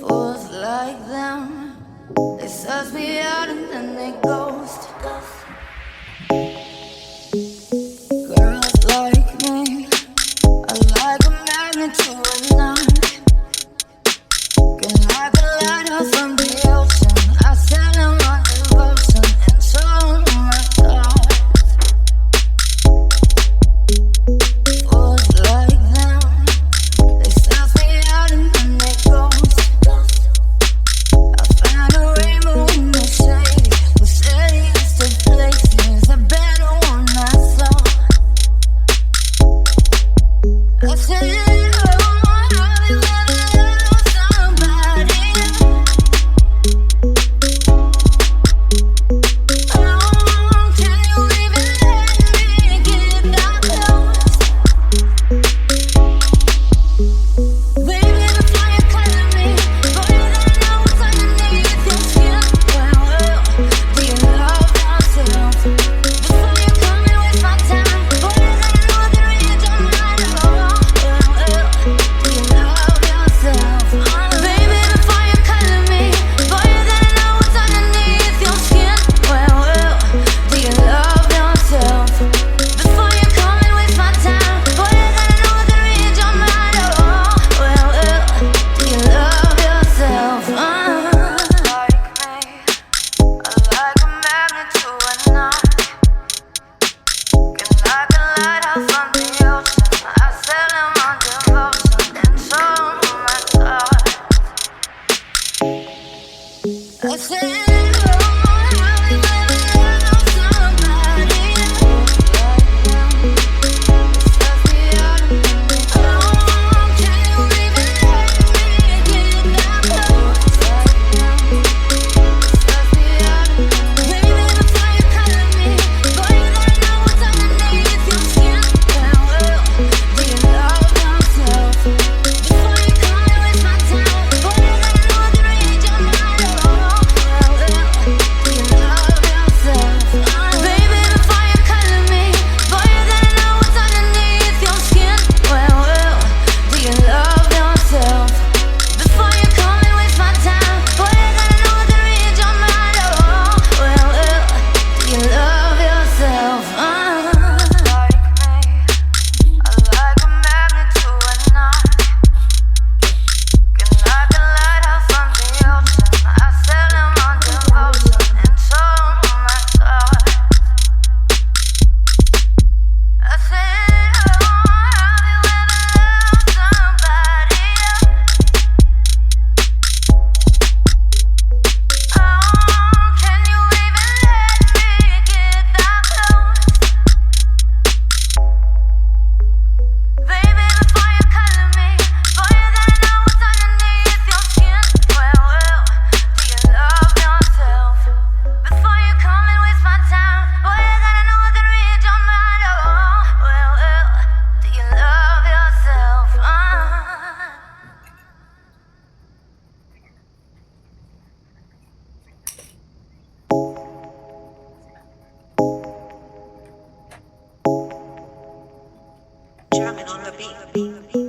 Fools like them, they suss me out and then they ghost. Girls like me are like a magnet to a knot. Can like a lighter from the ocean. I sell them on devotion and show my thoughts. Fools like them, they suss me out and then they ghost. I found a rainbow in the shade, with cities to places, a better one I saw. I said, I said Jamming on the beat.